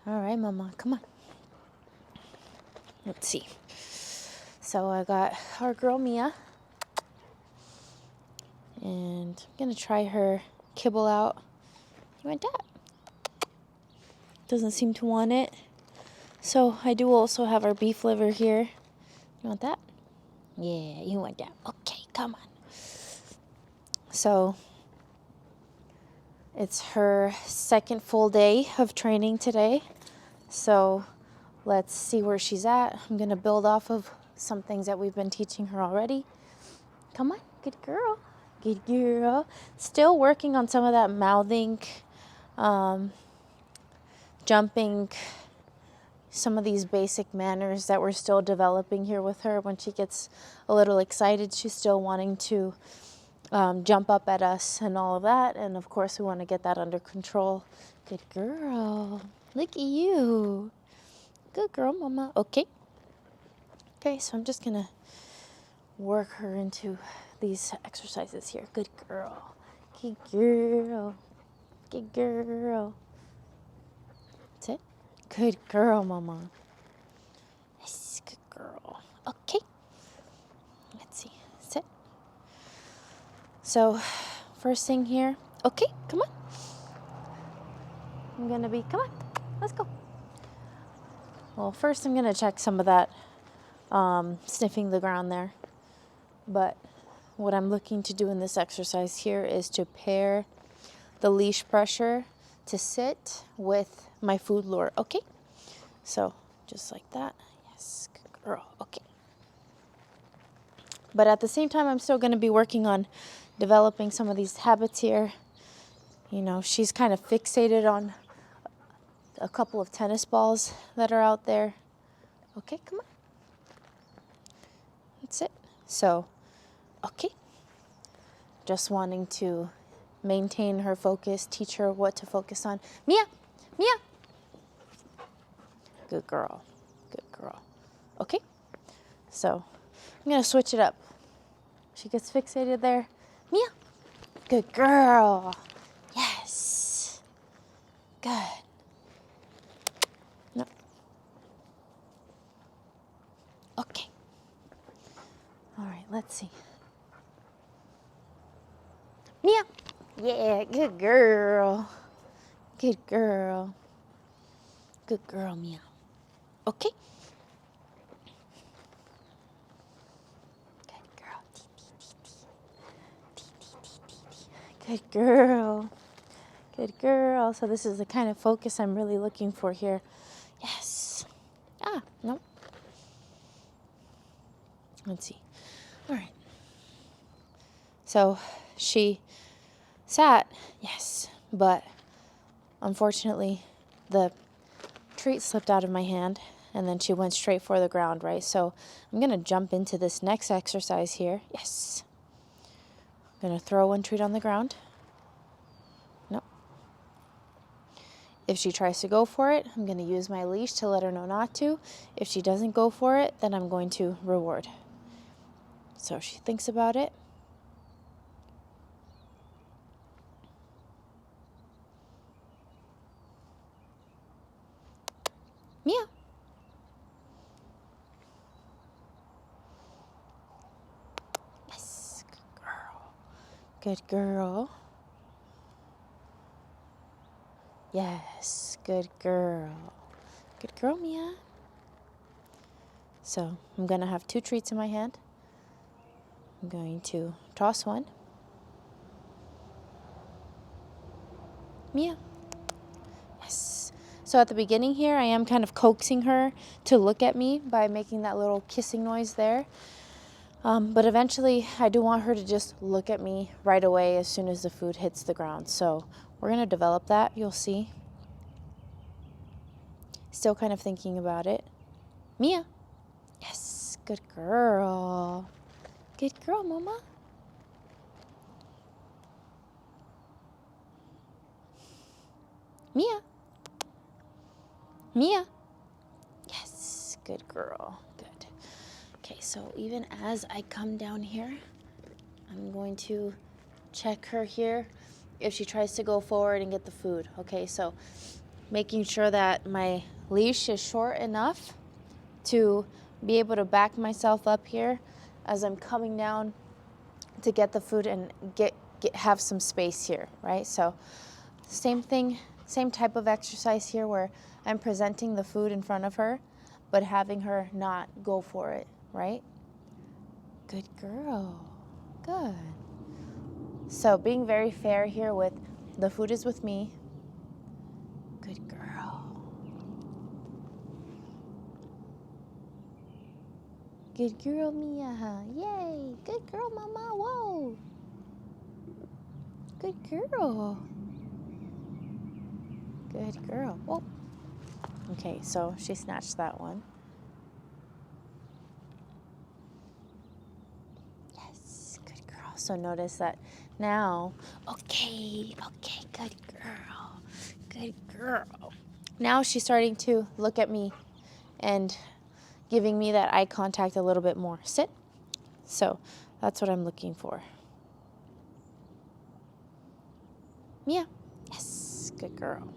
All right, Mama, come on. Let's see. So I got our girl Mia, and I'm gonna try her kibble out. You want that? Doesn't seem to want it. So I do also have our beef liver here. You want that? Yeah, you want that. Okay, come on. So it's her second full day of training today. So let's see where she's at. I'm going to build off of some things that we've been teaching her already. Come on, good girl. Good girl. Still working on some of that mouthing, jumping, some of these basic manners that we're still developing here with her. When she gets a little excited, she's still wanting to jump up at us and all of that. And of course, we want to get that under control. Good girl. Look at you. Good girl, Mama. Okay. Okay, so I'm just going to work her into these exercises here. Good girl. Good girl. Good girl. That's it. Good girl, Mama. Yes, good girl. Okay. Let's see. Sit. So, first thing here. Okay, come on. I'm gonna be, come on, let's go. Well, first I'm gonna check some of that sniffing the ground there. But what I'm looking to do in this exercise here is to pair the leash pressure to sit with my food lure. Okay, so just like that. Yes, good girl. Okay. But at the same time, I'm still going to be working on developing some of these habits here. You know, she's kind of fixated on a couple of tennis balls that are out there. Okay, come on. That's it. So, okay. Just wanting to maintain her focus, teach her what to focus on. Mia! Mia! Good girl. Good girl. Okay? So, I'm going to switch it up. She gets fixated there. Mia! Good girl. Yes. Good. No. Okay. All right, let's see. Mia! Yeah, good girl. Good girl. Good girl, Mia. Okay? Good girl. Good girl. Good girl. So this is the kind of focus I'm really looking for here. Yes. Ah, no. Let's see. All right. So she sat, yes, but unfortunately the treat slipped out of my hand and then she went straight for the ground, right? So I'm going to jump into this next exercise here. Yes. I'm going to throw one treat on the ground. No. If she tries to go for it, I'm going to use my leash to let her know not to. If she doesn't go for it, then I'm going to reward. So she thinks about it. Mia. Yes, good girl. Good girl. Yes, good girl. Good girl, Mia. So I'm going to have 2 treats in my hand. I'm going to toss one. Mia. Yes. So at the beginning here, I am kind of coaxing her to look at me by making that little kissing noise there. But eventually, I do want her to just look at me right away as soon as the food hits the ground. So we're going to develop that, you'll see. Still kind of thinking about it. Mia. Yes, good girl. Good girl, Mama. Mia. Mia. Yes, good girl. Good. Okay, so even as I come down here, I'm going to check her here if she tries to go forward and get the food. Okay, so making sure that my leash is short enough to be able to back myself up here as I'm coming down to get the food and have some space here, right? So same thing, same type of exercise here where I'm presenting the food in front of her, but having her not go for it, right? Good girl. Good. So being very fair here with the food is with me. Good girl. Good girl, Mia. Yay. Good girl, Mama. Whoa. Good girl. Good girl. Whoa. Okay, so she snatched that one. Yes, good girl. So notice that now, okay, good girl. Good girl. Now she's starting to look at me and giving me that eye contact a little bit more. Sit. So that's what I'm looking for. Mia. Yes, good girl.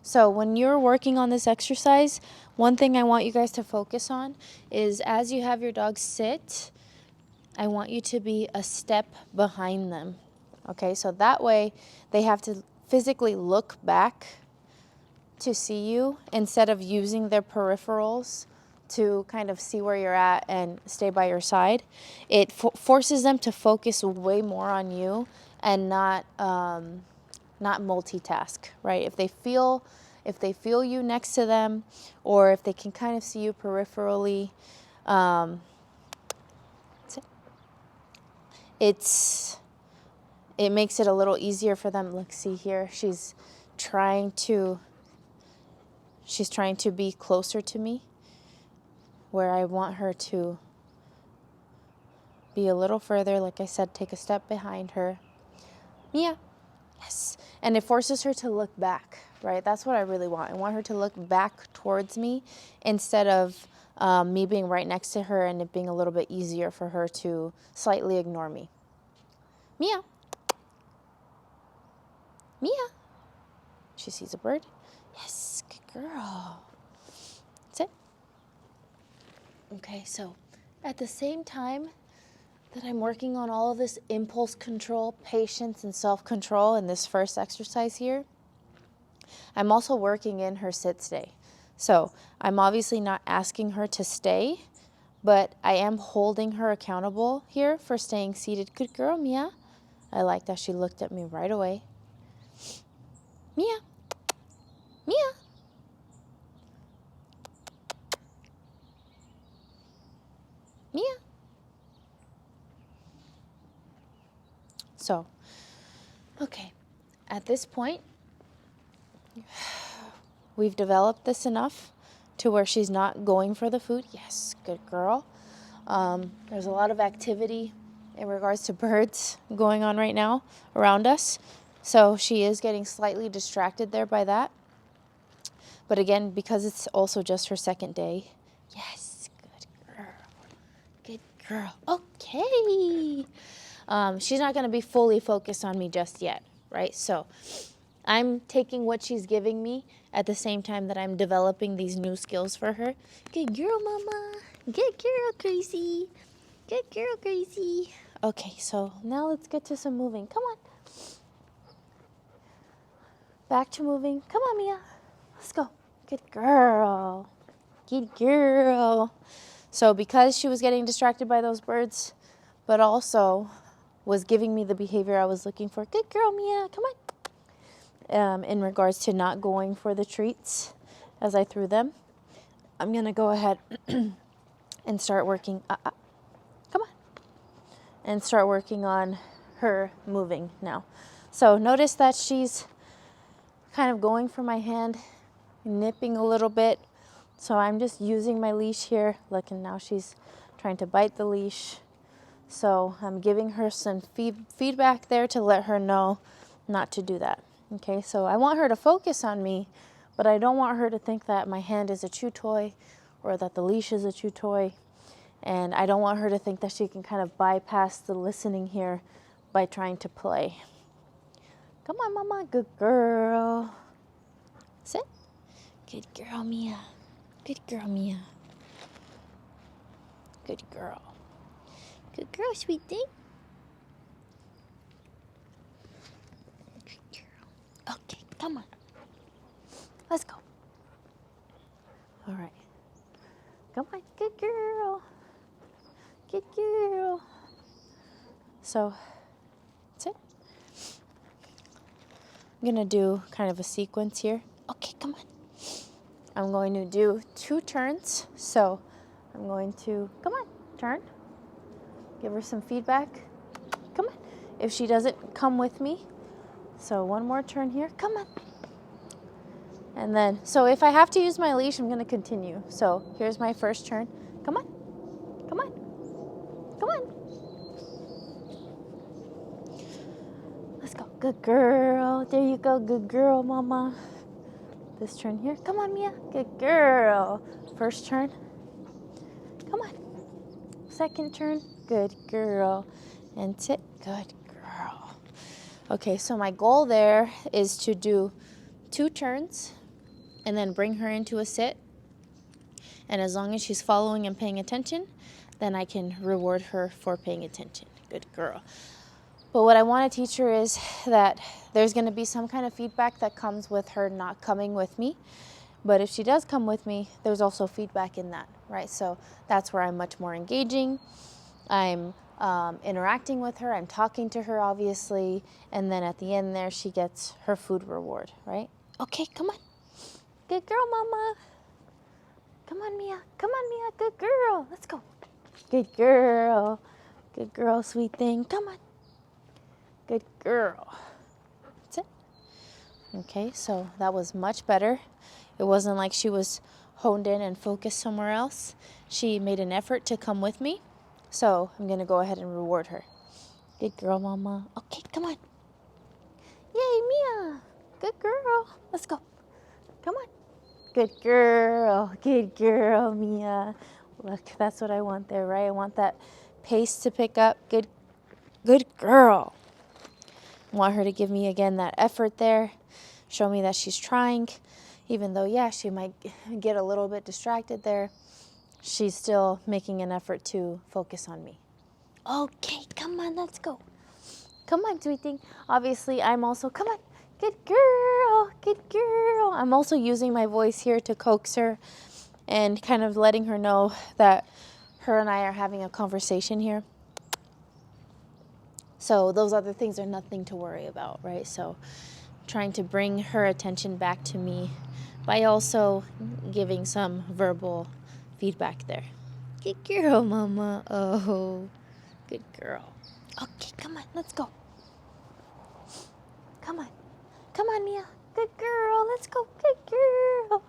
So when you're working on this exercise, one thing I want you guys to focus on is as you have your dog sit, I want you to be a step behind them. Okay, so that way they have to physically look back to see you instead of using their peripherals to kind of see where you're at and stay by your side. It forces them to focus way more on you and not multitask, right? If they feel you next to them, or if they can kind of see you peripherally, it makes it a little easier for them. Look, see here, she's trying to be closer to me, where I want her to be a little further. Like I said, take a step behind her. Mia. Yes. And it forces her to look back, right? That's what I really want. I want her to look back towards me instead of me being right next to her and it being a little bit easier for her to slightly ignore me. Mia. Mia. She sees a bird. Yes, good girl. Sit. Okay, so at the same time that I'm working on all of this impulse control, patience, and self-control in this first exercise here, I'm also working in her sit stay. So I'm obviously not asking her to stay, but I am holding her accountable here for staying seated. Good girl, Mia. I like that she looked at me right away. Mia. Mia. Mia. So, okay, at this point, we've developed this enough to where she's not going for the food. Yes, good girl. There's a lot of activity in regards to birds going on right now around us. So she is getting slightly distracted there by that. But again, because it's also just her second day. Yes, good girl. Good girl. Okay. She's not going to be fully focused on me just yet, right? So I'm taking what she's giving me at the same time that I'm developing these new skills for her. Good girl, Mama. Good girl, Gracie. Good girl, Gracie. Okay, so now let's get to some moving. Come on. Back to moving. Come on, Mia. Let's go. Good girl. Good girl. So because she was getting distracted by those birds, but also was giving me the behavior I was looking for. Good girl, Mia. Come on. In regards to not going for the treats as I threw them, I'm going to go ahead and start working. Come on. And start working on her moving now. So notice that she's kind of going for my hand, nipping a little bit. So I'm just using my leash here. Look, and now she's trying to bite the leash. So I'm giving her some feedback there to let her know not to do that. Okay, so I want her to focus on me, but I don't want her to think that my hand is a chew toy or that the leash is a chew toy. And I don't want her to think that she can kind of bypass the listening here by trying to play. Come on, Mama. Good girl. Sit. Good girl, Mia. Good girl, Mia. Good girl. Good girl, sweet thing. Good girl. Okay, come on. Let's go. All right. Come on, good girl. Good girl. So, that's it. I'm gonna do kind of a sequence here. Okay, come on. I'm going to do 2 turns. So, I'm going to, come on, turn. Give her some feedback. Come on. If she doesn't come with me, so 1 more turn here. Come on. And then, so if I have to use my leash, I'm going to continue. So here's my first turn. Come on. Come on. Come on. Let's go. Good girl. There you go. Good girl, Mama. This turn here. Come on, Mia. Good girl. First turn. Come on. Second turn. Good girl. And sit. Good girl. Okay, so my goal there is to do 2 turns and then bring her into a sit. And as long as she's following and paying attention, then I can reward her for paying attention. Good girl. But what I want to teach her is that there's going to be some kind of feedback that comes with her not coming with me. But if she does come with me, there's also feedback in that, right? So that's where I'm much more engaging. I'm interacting with her. I'm talking to her, obviously. And then at the end there, she gets her food reward, right? Okay, come on. Good girl, Mama. Come on, Mia. Come on, Mia. Good girl. Let's go. Good girl. Good girl, sweet thing. Come on. Good girl. That's it. Okay, so that was much better. It wasn't like she was honed in and focused somewhere else. She made an effort to come with me. So I'm going to go ahead and reward her. Good girl, Mama. Okay, come on. Yay, Mia. Good girl. Let's go. Come on. Good girl. Good girl, Mia. Look, that's what I want there, right? I want that pace to pick up. Good girl. I want her to give me, again, that effort there. Show me that she's trying. Even though, yeah, she might get a little bit distracted there, she's still making an effort to focus on me. Okay, come on, let's go. Come on, sweet thing. Obviously, I'm also, come on. Good girl, good girl. I'm also using my voice here to coax her and kind of letting her know that her and I are having a conversation here. So those other things are nothing to worry about, right? So trying to bring her attention back to me by also giving some verbal feedback there. Good girl, Mama. Oh, good girl. Okay, come on, let's go. Come on. Come on, Mia. Good girl. Let's go. Good girl.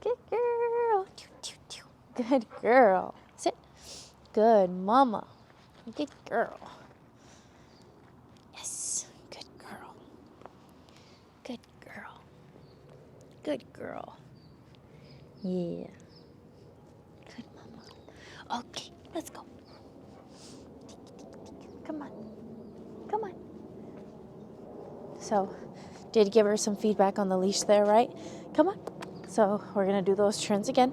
Good girl. Good girl. Sit. Good Mama. Good girl. Yes. Good girl. Good girl. Good girl. Yeah. Good Mama. Okay, let's go. Come on. Come on. So, did give her some feedback on the leash there, right? Come on. So we're going to do those turns again.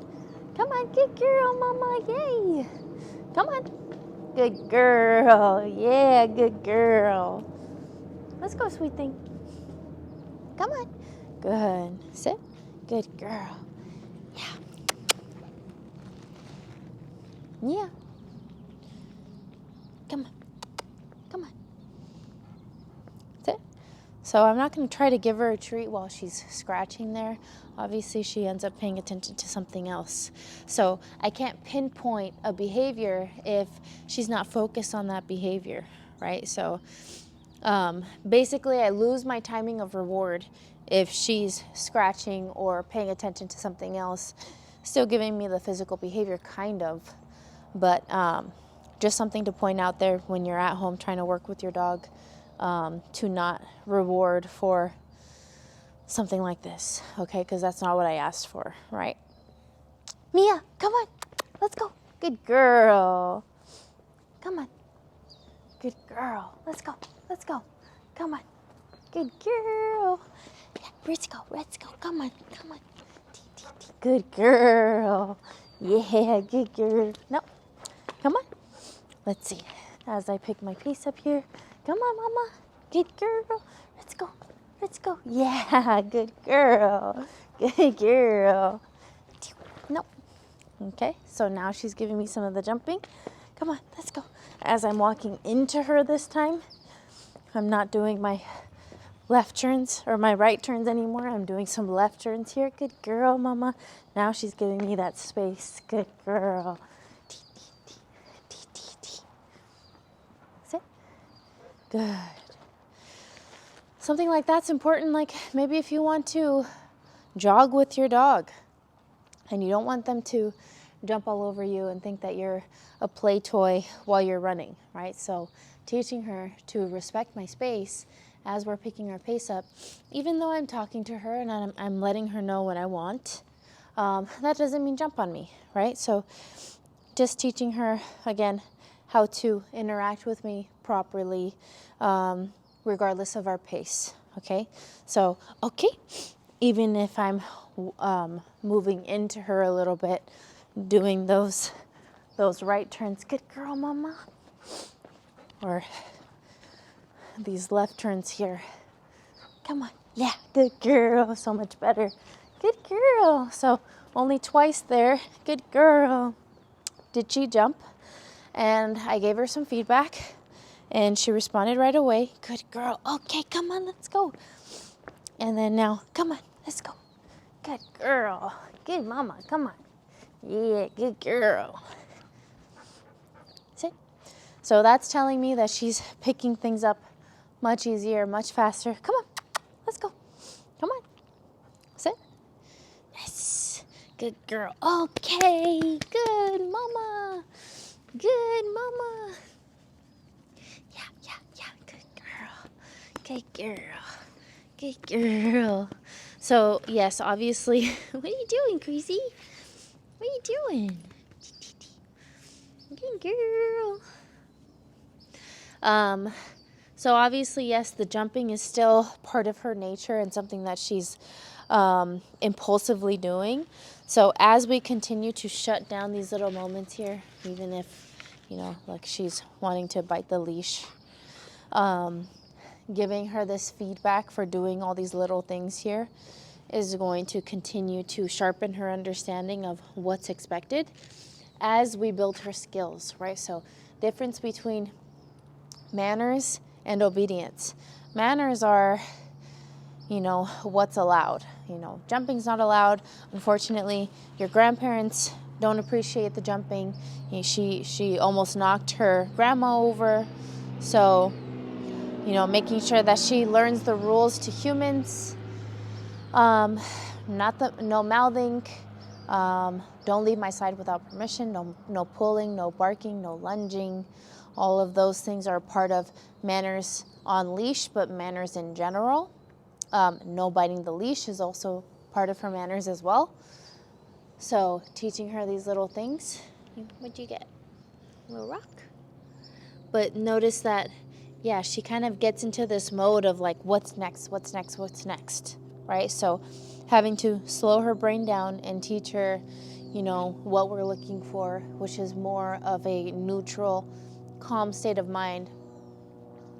Come on, good girl, Mama. Yay. Come on. Good girl. Yeah, good girl. Let's go, sweet thing. Come on. Good. Sit. Good girl. Yeah. Yeah. Come on. Come on. Sit. So I'm not going to try to give her a treat while she's scratching there. Obviously, she ends up paying attention to something else. So I can't pinpoint a behavior if she's not focused on that behavior, right? So basically, I lose my timing of reward if she's scratching or paying attention to something else, still giving me the physical behavior, kind of. But just something to point out there when you're at home trying to work with your dog, to not reward for something like this, okay? Because that's not what I asked for, right? Mia, come on, let's go. Good girl. Come on. Good girl. Let's go. Let's go. Come on. Good girl. Yeah, let's go. Let's go. Come on. Come on. Good girl. Yeah, good girl. No. Come on. Let's see. As I pick my pace up here. Come on, mama. Good girl. Let's go. Let's go. Yeah, good girl. Good girl. No. Okay, so now she's giving me some of the jumping. Come on, let's go. As I'm walking into her this time, I'm not doing my left turns or my right turns anymore. I'm doing some left turns here. Good girl, mama. Now she's giving me that space. Good girl. Sit. Good. Something like that's important, like maybe if you want to jog with your dog and you don't want them to jump all over you and think that you're a play toy while you're running, right? So teaching her to respect my space as we're picking our pace up, even though I'm talking to her and I'm letting her know what I want, that doesn't mean jump on me, right? So just teaching her, again, how to interact with me properly, regardless of our pace, okay? So, okay, even if I'm moving into her a little bit, doing those right turns, good girl, mama, or these left turns here. Come on, yeah, good girl, so much better. Good girl. So only twice there. Good girl. Did she jump? And I gave her some feedback and she responded right away. Good girl. Okay, come on, let's go. And then now, come on, let's go. Good girl. Good mama, come on. Yeah, good girl. Sit. So that's telling me that she's picking things up much easier, much faster. Come on, let's go. Come on. Sit. Yes. Good girl. Okay. Good mama. Good mama. Yeah. Good girl. Good girl. Good girl. So, yes, obviously, what are you doing, Creasy? What are you doing? Good girl. So obviously, yes, the jumping is still part of her nature and something that she's impulsively doing. So as we continue to shut down these little moments here, even if, like she's wanting to bite the leash, giving her this feedback for doing all these little things here is going to continue to sharpen her understanding of what's expected as we build her skills, right? So difference between manners and obedience. Manners are, what's allowed. Jumping's not allowed. Unfortunately, your grandparents don't appreciate the jumping. She almost knocked her grandma over. So, making sure that she learns the rules to humans. No mouthing. Don't leave my side without permission. No pulling, no barking, no lunging. All of those things are part of manners on leash, but manners in general. No biting the leash is also part of her manners as well. So teaching her these little things. What'd you get? A little rock? But notice that, yeah, she kind of gets into this mode of like, what's next, right? So having to slow her brain down and teach her, what we're looking for, which is more of a neutral, calm state of mind,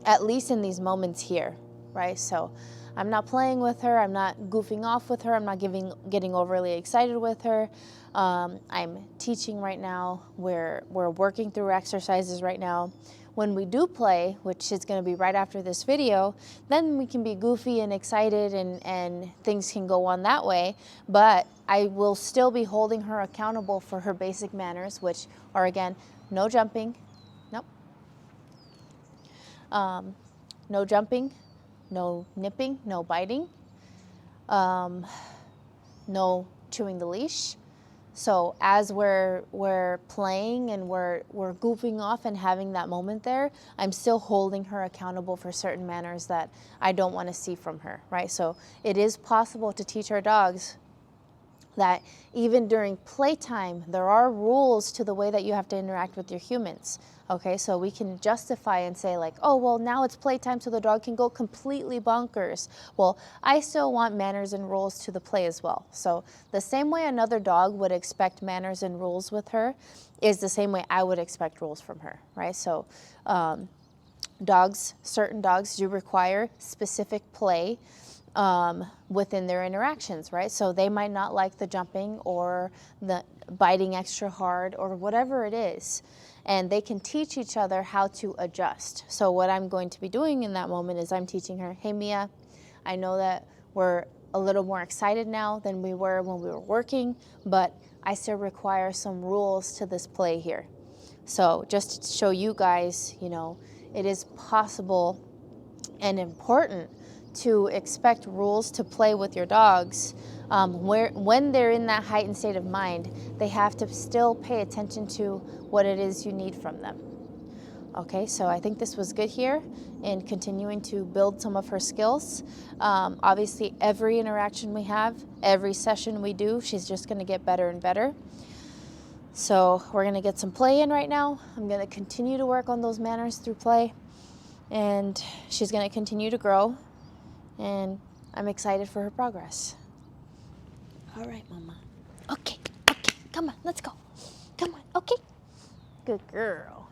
at least in these moments here, right? So I'm not playing with her. I'm not goofing off with her. I'm not getting overly excited with her. I'm teaching right now. We're working through exercises right now. When we do play, which is going to be right after this video, then we can be goofy and excited and things can go on that way. But I will still be holding her accountable for her basic manners, which are, again, no jumping. Nope. No jumping, no nipping, no biting, no chewing the leash. So as we're playing and we're goofing off and having that moment there, I'm still holding her accountable for certain manners that I don't want to see from her, right? So it is possible to teach our dogs that even during playtime, there are rules to the way that you have to interact with your humans. Okay, so we can justify and say like, oh, well, now it's playtime, so the dog can go completely bonkers. Well, I still want manners and rules to the play as well. So the same way another dog would expect manners and rules with her is the same way I would expect rules from her, right? So certain dogs do require specific play within their interactions, right? So they might not like the jumping or the biting extra hard or whatever it is. And they can teach each other how to adjust. So what I'm going to be doing in that moment is I'm teaching her, hey, Mia, I know that we're a little more excited now than we were when we were working, but I still require some rules to this play here. So just to show you guys, you know, it is possible and important to expect rules to play with your dogs. When they're in that heightened state of mind, they have to still pay attention to what it is you need from them. Okay, so I think this was good here in continuing to build some of her skills. Obviously, every interaction we have, every session we do, she's just going to get better and better. So we're going to get some play in right now. I'm going to continue to work on those manners through play, and she's going to continue to grow, and I'm excited for her progress. All right, Mama. Okay, come on, let's go. Come on, okay. Good girl.